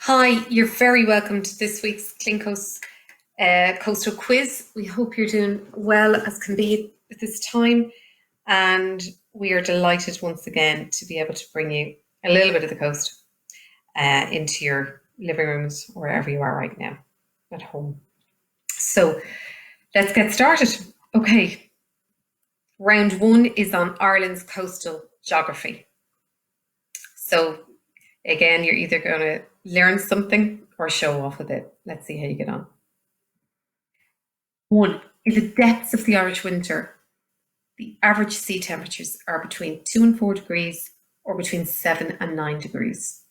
Hi, you're very welcome to this week's Clean Coast Coastal Quiz. We hope you're doing well as can be at this time, and we are delighted once again to be able to bring you a little bit of the coast into your living rooms, wherever you are right now, at home. So let's get started. Okay, round one is on Ireland's coastal geography. So again, you're either going to learn something or show off with it. Let's see how you get on. One, in the depths of the Irish winter, the average sea temperatures are between 2 and 4 degrees or between 7 and 9 degrees.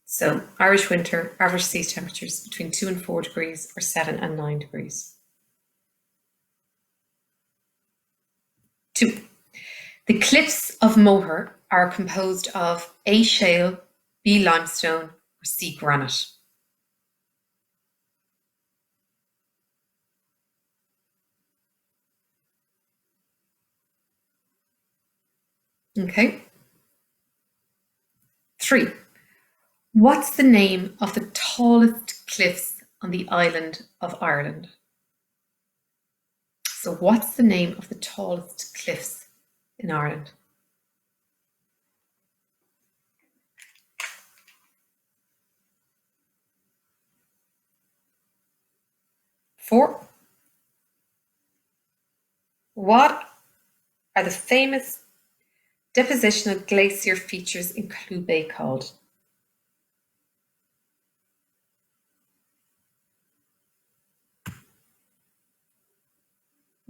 So, Irish winter, average sea temperatures between 2 and 4 degrees or 7 and 9 degrees. 2. The cliffs of Moher are composed of A shale, B limestone, or C granite. Okay. 3. What's the name of the tallest cliffs on the island of Ireland? So what's the name of the tallest cliffs in Ireland? 4. What are the famous depositional glacier features in Clew Bay called?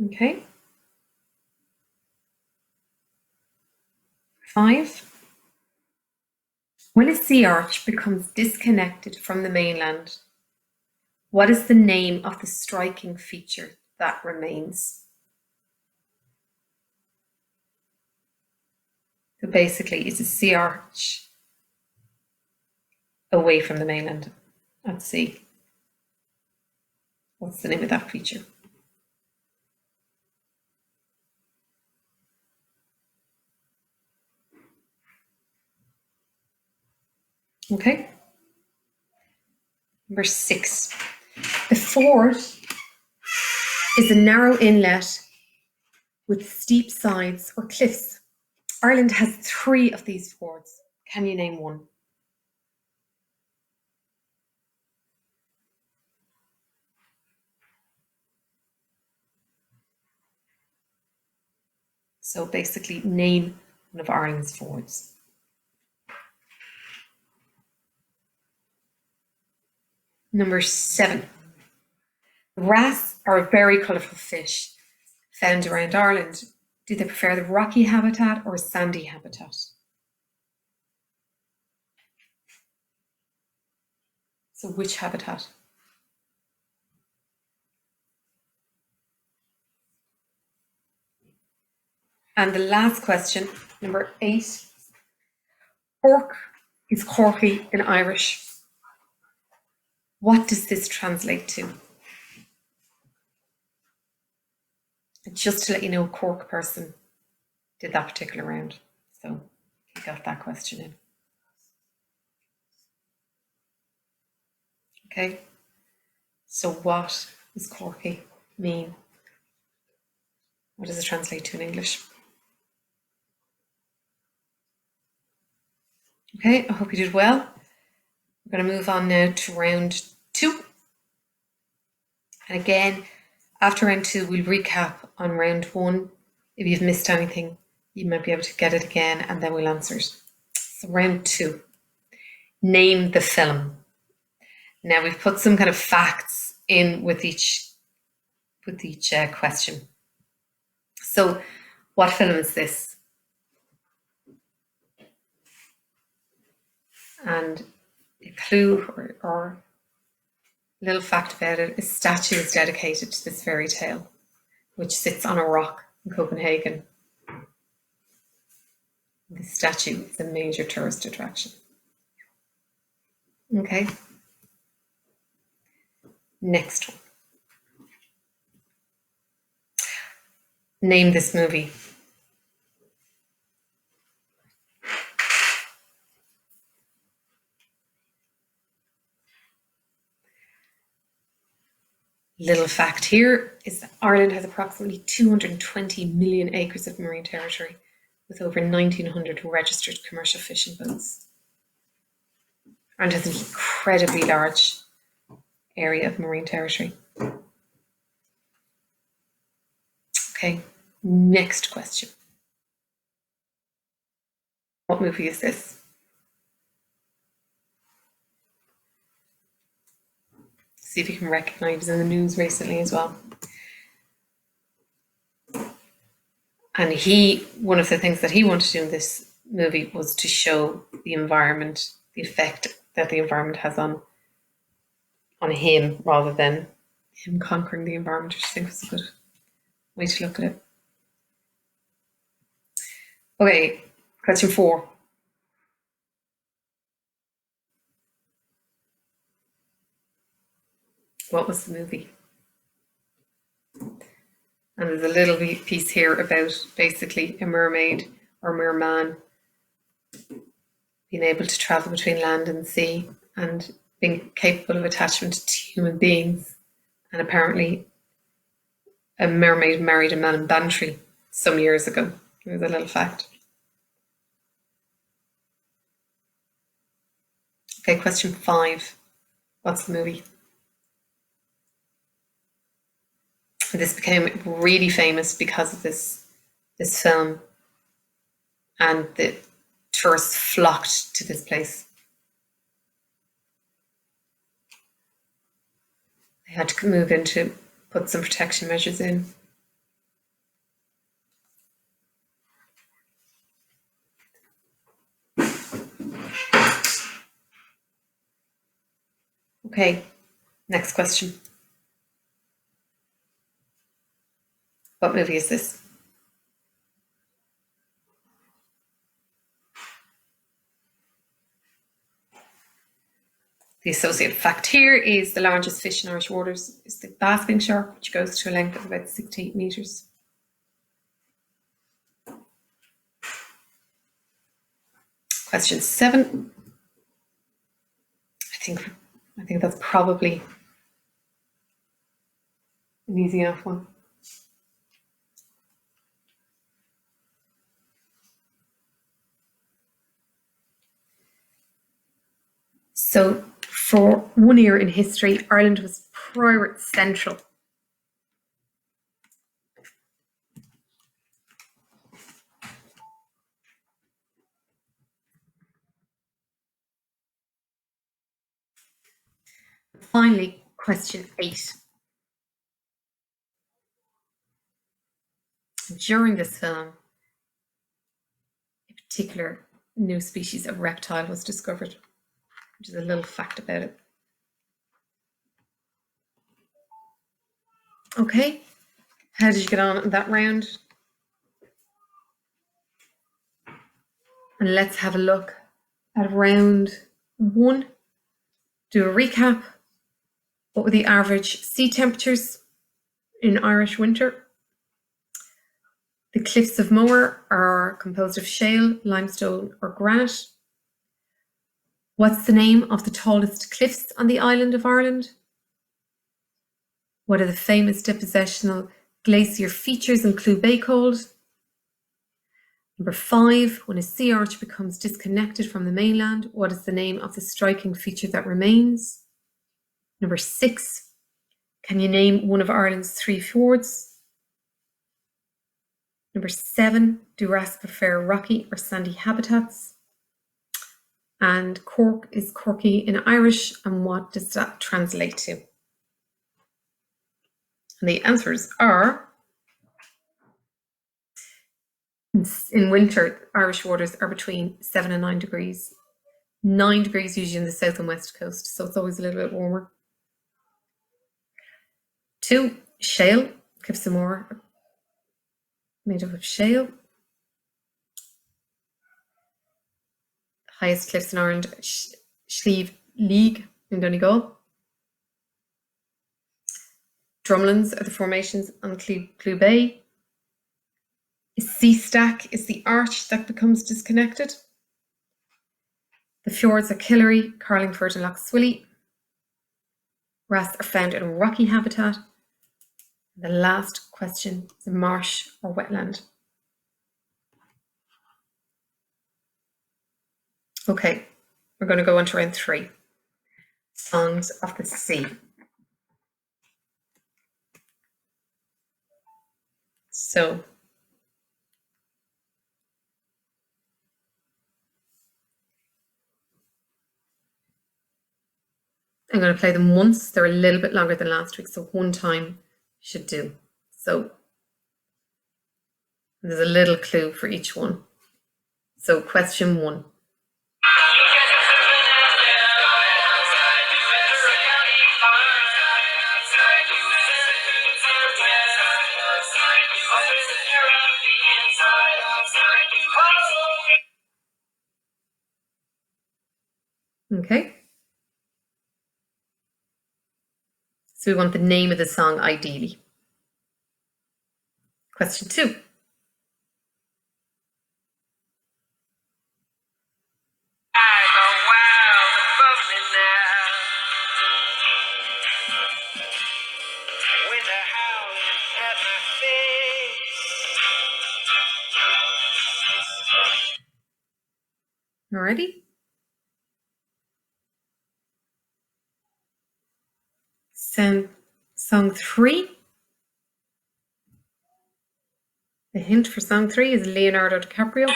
Okay. 5. When a sea arch becomes disconnected from the mainland, what is the name of the striking feature that remains? So basically, it's a sea arch away from the mainland at sea. What's the name of that feature? Okay. Number 6. The ford is a narrow inlet with steep sides or cliffs. Ireland has 3 of these fords. Can you name one? So basically, name one of Ireland's fords. Number 7. Wrasse are a very colourful fish found around Ireland. Do they prefer the rocky habitat or sandy habitat? So which habitat? And the last question, number 8. Cork is Corky in Irish. What does this translate to? Just to let you know, a Cork person did that particular round. So you got that question in. Okay. So what does Corky mean? What does it translate to in English? Okay, I hope you did well. We're going to move on now to round 2. And again, after round 2, we'll recap on round 1. If you've missed anything, you might be able to get it again and then we'll answer it. So round 2, name the film. Now we've put some kind of facts in with each question. So what film is this? And a clue or a little fact about it, a statue is dedicated to this fairy tale, which sits on a rock in Copenhagen. The statue is a major tourist attraction. Okay. Next one. Name this movie. Little fact here is that Ireland has approximately 220 million acres of marine territory, with over 1,900 registered commercial fishing boats. Ireland has an incredibly large area of marine territory. Okay, next question. What movie is this? See if you can recognize. He was in the news recently as well. And one of the things that he wanted to do in this movie was to show the environment, the effect that the environment has on him, rather than him conquering the environment, which I think was a good way to look at it. Okay, question 4. What was the movie? And there's a little piece here about basically a mermaid or merman being able to travel between land and sea and being capable of attachment to human beings. And apparently a mermaid married a man in Bantry some years ago. It was a little fact. Okay, question 5. What's the movie? This became really famous because of this film, and the tourists flocked to this place. They had to move in to put some protection measures in. Okay, next question. What movie is this? The associated fact here is the largest fish in Irish waters is the basking shark, which goes to a length of about 6 to 8 metres. Question 7. I think that's probably an easy enough one. So, for one year in history, Ireland was Pirate Central. Finally, question 8. During this film, a particular new species of reptile was discovered, which is a little fact about it. Okay, how did you get on in that round? And let's have a look at round 1. Do a recap. What were the average sea temperatures in Irish winter? The cliffs of Moher are composed of shale, limestone, or granite. What's the name of the tallest cliffs on the island of Ireland? What are the famous depositional glacier features in Clew Bay called? Number 5, when a sea arch becomes disconnected from the mainland, what is the name of the striking feature that remains? Number 6, can you name one of Ireland's 3 fjords? Number 7, do wrasps prefer rocky or sandy habitats? And Cork is Corky in Irish, and what does that translate to? And the answers are: in winter, Irish waters are between 7 and 9 degrees. 9 degrees usually in the south and west coast, so it's always a little bit warmer. 2, shale, cliffs of Moher are made up of shale. Highest cliffs in Ireland, Slieve League in Donegal. Drumlins are the formations on Clew Bay. A sea stack is the arch that becomes disconnected. The fjords are Killary, Carlingford and Lough Swilly. Wrasps are found in rocky habitat. The last question is marsh or wetland. Okay, we're going to go on to round 3. Songs of the sea. So I'm going to play them once. They're a little bit longer than last week, so one time should do. So there's a little clue for each one. So question 1. Okay. So we want the name of the song ideally. Question 2. Alrighty. Song 3. The hint for song 3 is Leonardo DiCaprio.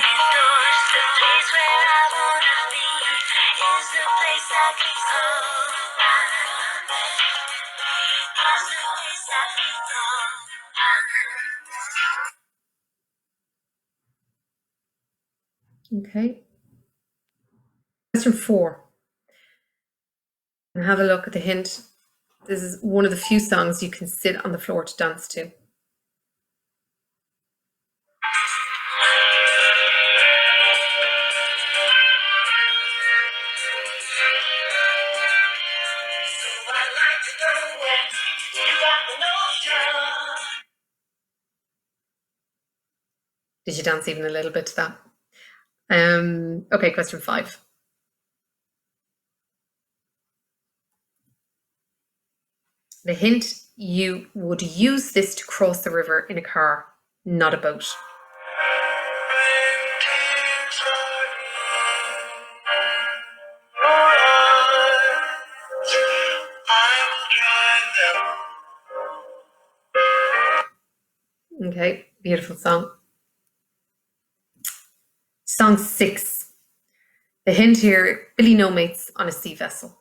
Okay. Question 4. And have a look at the hint. This is one of the few songs you can sit on the floor to dance to. Did you dance even a little bit to that? Okay, question 5. The hint, you would use this to cross the river in a car, not a boat. Okay, beautiful song. Song 6. The hint here, Billy No Mates on a sea vessel.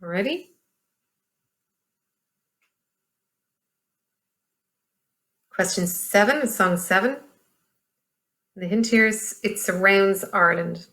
Alrighty. Question 7, song 7. The hint here is it surrounds Ireland.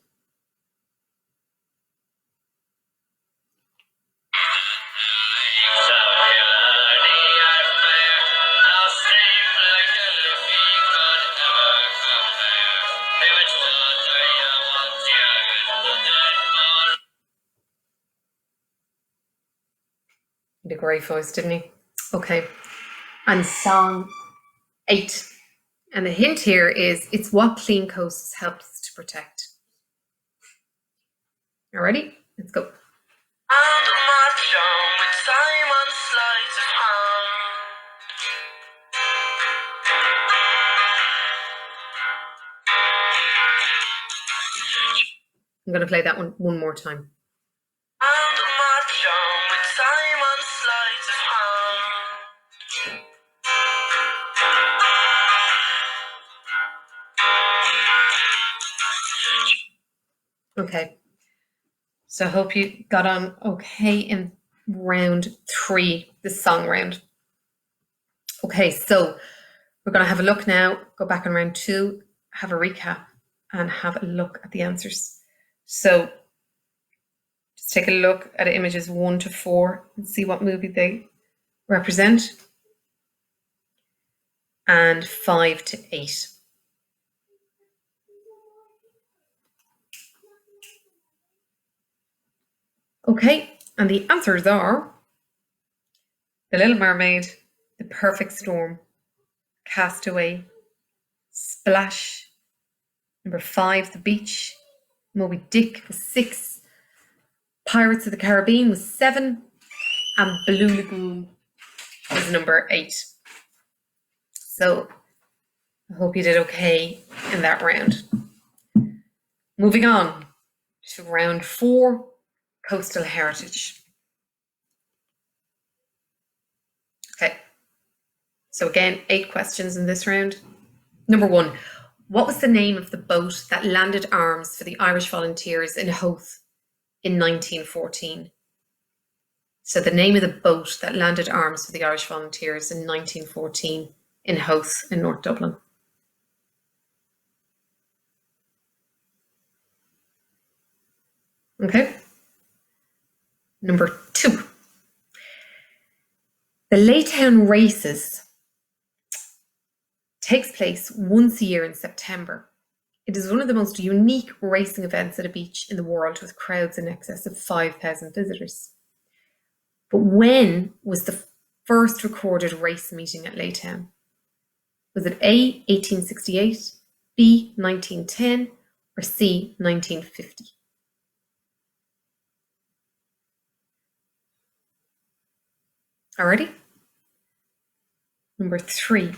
He had a great voice, didn't he? Okay. And song 8. And the hint here is it's what clean coasts helps to protect. Alrighty, let's go. I'm going to play that one more time. Okay. So I hope you got on okay in round 3, the song round. Okay, so we're going to have a look now, go back on round 2, have a recap, and have a look at the answers. So just take a look at images 1 to 4 and see what movie they represent. And 5 to 8. Okay, and the answers are The Little Mermaid, The Perfect Storm, Castaway, Splash. Number 5, The Beach. Moby Dick was 6. Pirates of the Caribbean was 7. And Blue Lagoon was number 8. So I hope you did okay in that round. Moving on to round 4, Coastal Heritage. Okay, so again, 8 questions in this round. Number 1, what was the name of the boat that landed arms for the Irish volunteers in Howth in 1914? So the name of the boat that landed arms for the Irish volunteers in 1914 in Howth in North Dublin. Okay. Number 2. The Laytown Races takes place once a year in September. It is one of the most unique racing events at a beach in the world, with crowds in excess of 5,000 visitors. But when was the first recorded race meeting at Laytown? Was it A, 1868, B, 1910, or C, 1950? Alrighty. Number 3.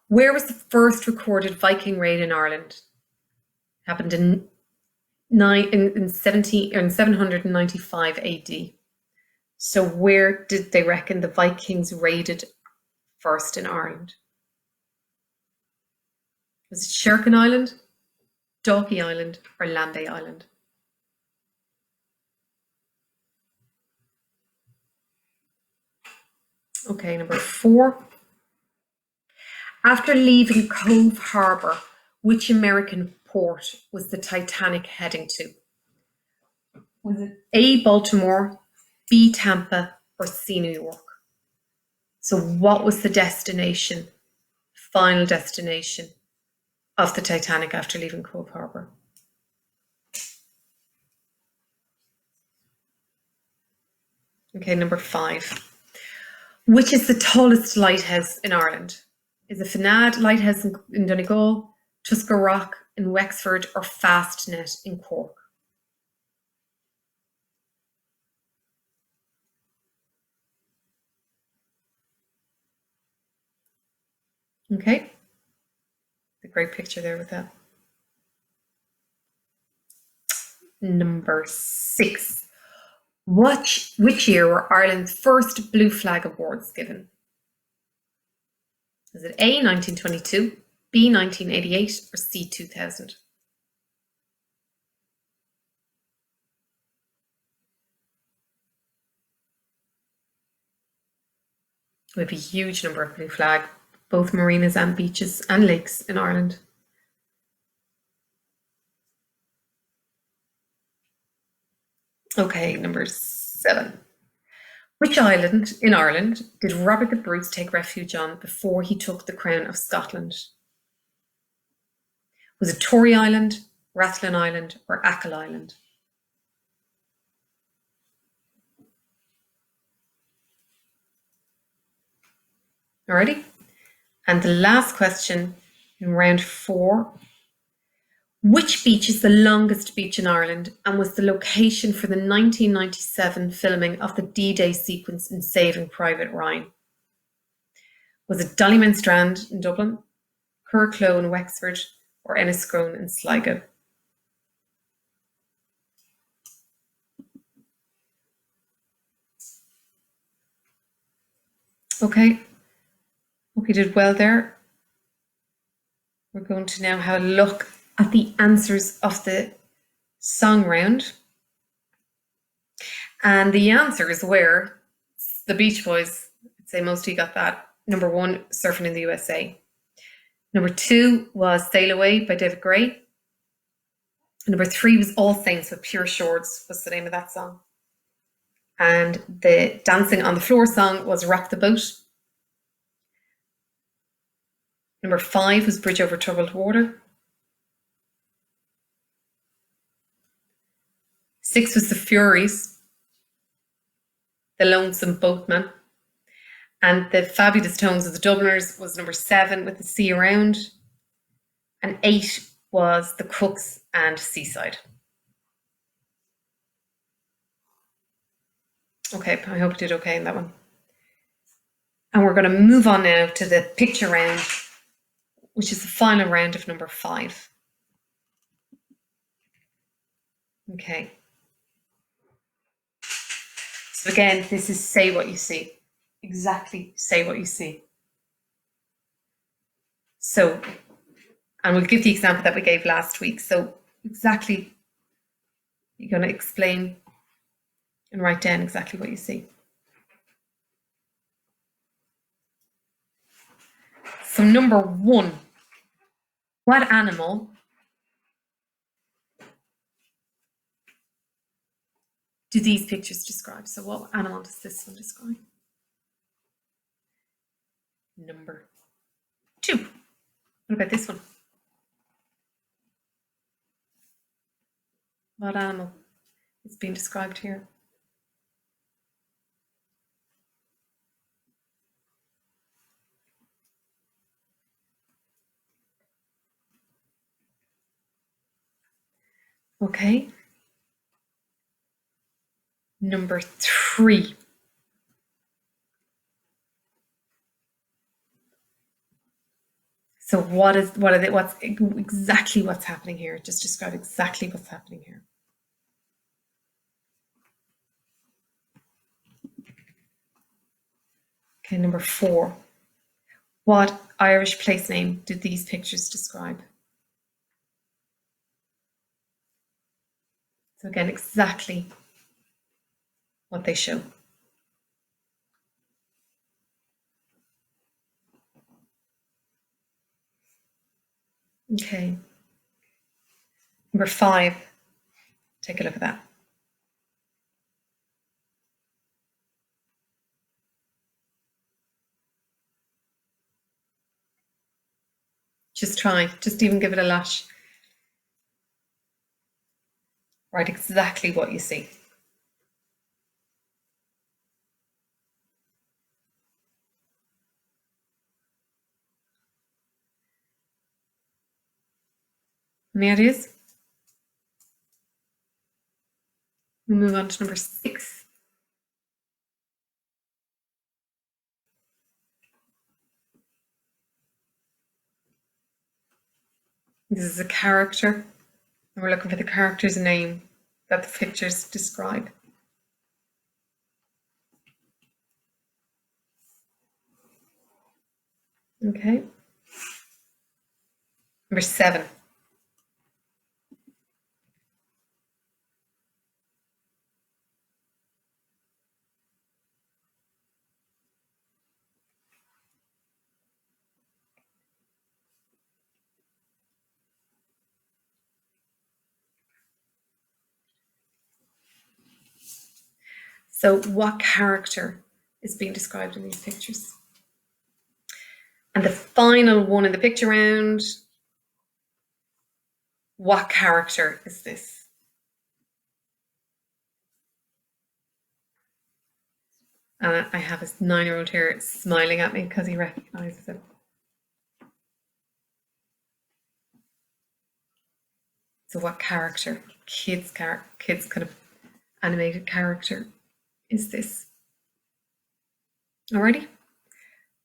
Where was the first recorded Viking raid in Ireland? It happened in 795 AD. So where did they reckon the Vikings raided first in Ireland? Was it Sherkin Island, Dalkey Island, or Lambay Island? Okay, number 4. After leaving Cove Harbour, which American port was the Titanic heading to? Was it A, Baltimore, B, Tampa, or C, New York? So what was the destination, final destination of the Titanic after leaving Cove Harbour? Okay, number 5. Which is the tallest lighthouse in Ireland? Is it Finad Lighthouse in Donegal, Tusker Rock in Wexford, or Fastnet in Cork? Okay, a great picture there with that. Number 6. Which year were Ireland's first Blue Flag Awards given? Is it A, 1922, B, 1988, or C, 2000? We have a huge number of Blue Flag, both marinas and beaches and lakes in Ireland. Okay, number 7. Which island in Ireland did Robert the Bruce take refuge on before he took the crown of Scotland? Was it Tory Island, Rathlin Island, or Achill Island? Alrighty. And the last question in round 4. Which beach is the longest beach in Ireland and was the location for the 1997 filming of the D-Day sequence in Saving Private Ryan? Was it Dollymount Strand in Dublin, Curclow in Wexford, or Enniscrone in Sligo? Okay, hope you did well there. We're going to now have a look at the answers of the song round. And the answers were the Beach Boys. I'd say most of you got that. Number 1, Surfing in the USA. Number 2 was Sail Away by David Gray. Number 3 was All Saints with Pure Shores, was the name of that song. And the Dancing on the Floor song was Rock the Boat. Number 5 was Bridge Over Troubled Water. 6 was The Furies, The Lonesome Boatman. And the fabulous tones of the Dubliners was number 7 with the sea around. And 8 was the Cooks and Seaside. Okay, I hope you did okay in that one. And we're going to move on now to the picture round, which is the final round of number 5. Okay. So again, this is say what you see. Exactly say what you see. So, and we'll give the example that we gave last week. So exactly, you're going to explain and write down exactly what you see. So number 1, what animal do these pictures describe? So what animal does this one describe? Number 2. What about this one? What animal is being described here? Okay. Number 3. So what's exactly what's happening here? Just describe exactly what's happening here. Okay, number 4. What Irish place name did these pictures describe? So again, exactly what they show. Okay. Number 5. Take a look at that. Just try, just even give it a lash. Write exactly what you see. Any ideas? We'll move on to number 6. This is a character, and we're looking for the character's name that the pictures describe. Okay. Number 7. So what character is being described in these pictures? And the final one in the picture round, what character is this? And I have a 9-year-old here smiling at me because he recognises it. So what character, kids kind of animated character is this? Alrighty.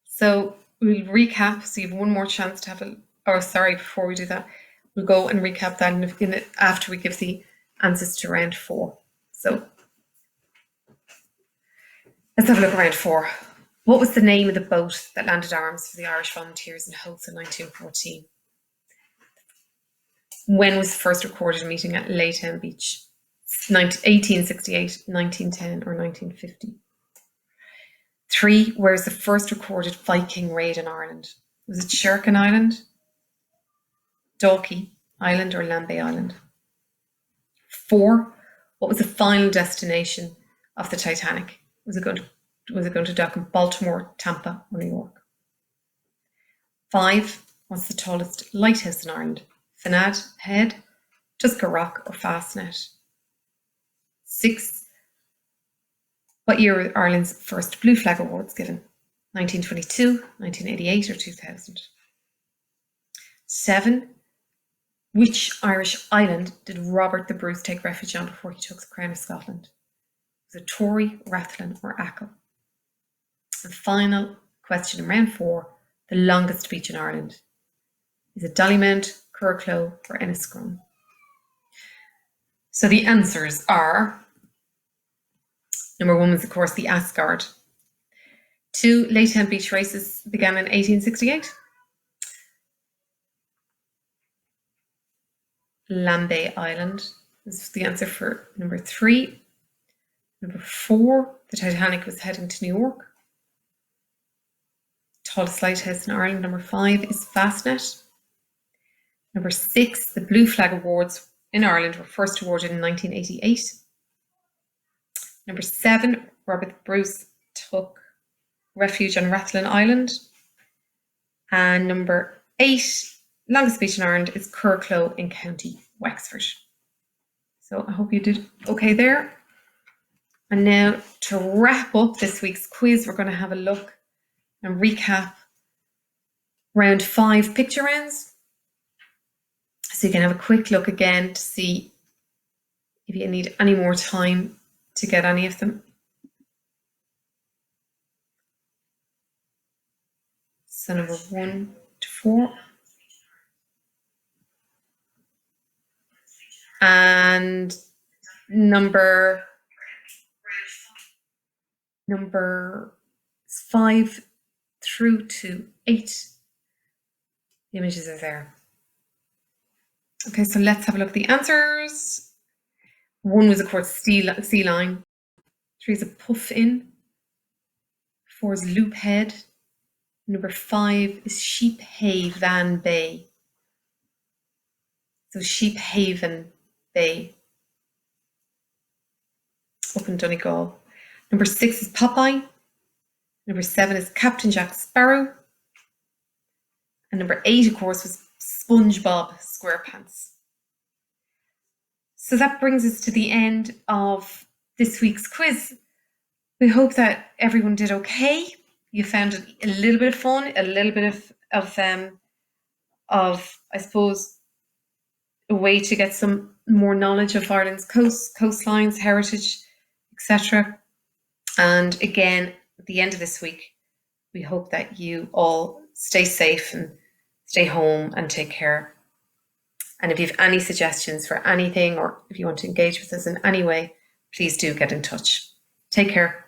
So we'll recap. So you have one more chance to have before we do that, we'll go and recap that after we give the answers to round 4. So let's have a look at round 4. What was the name of the boat that landed arms for the Irish volunteers in Howth in 1914? When was the first recorded meeting at Laytown Beach? 1868, 1910, or 1950? 3. Where's the first recorded Viking raid in Ireland? Was it Sherkin Island, Dalkey Island, or Lambay Island? 4. What was the final destination of the Titanic? Was it going to dock in Baltimore, Tampa, or New York? 5. What's the tallest lighthouse in Ireland? Finad Head, Tusker Rock, or Fastnet? 6. What year were Ireland's first Blue Flag Awards given? 1922, 1988 or 2000? 7. Which Irish island did Robert the Bruce take refuge on before he took the crown of Scotland? Was it Tory, Rathlin or Achill? And final question in round 4, the longest beach in Ireland. Is it Dollymount, Curracloe or Enniscrone? So the answers are, number 1 was of course the Asgard. 2, Laytown beach races began in 1868. Lambay Island is the answer for number 3. Number 4, the Titanic was heading to New York. Tallest lighthouse in Ireland, number 5, is Fastnet. Number 6, the Blue Flag Awards in Ireland were first awarded in 1988. Number 7, Robert Bruce took refuge on Rathlin Island. And number 8, longest beach in Ireland is Curracloe in County Wexford. So I hope you did okay there. And now to wrap up this week's quiz, we're going to have a look and recap round 5 picture rounds. So you can have a quick look again to see if you need any more time to get any of them. So number 1 to 4. And number 5 through to 8. The images are there. Okay, so let's have a look at the answers. 1 was of course sea line. 3 is a puff-in. 4 is loop head. Number 5 is Sheephaven Bay. So Sheephaven Bay up in Donegal. Number 6 is Popeye. Number 7 is Captain Jack Sparrow. And number 8, of course, was SpongeBob SquarePants. So that brings us to the end of this week's quiz. We hope that everyone did okay. You found it a little bit of fun, a little bit of I suppose, a way to get some more knowledge of Ireland's coastlines, heritage, etc. And again, at the end of this week, we hope that you all stay safe and stay home and take care. And if you have any suggestions for anything, or if you want to engage with us in any way, please do get in touch. Take care.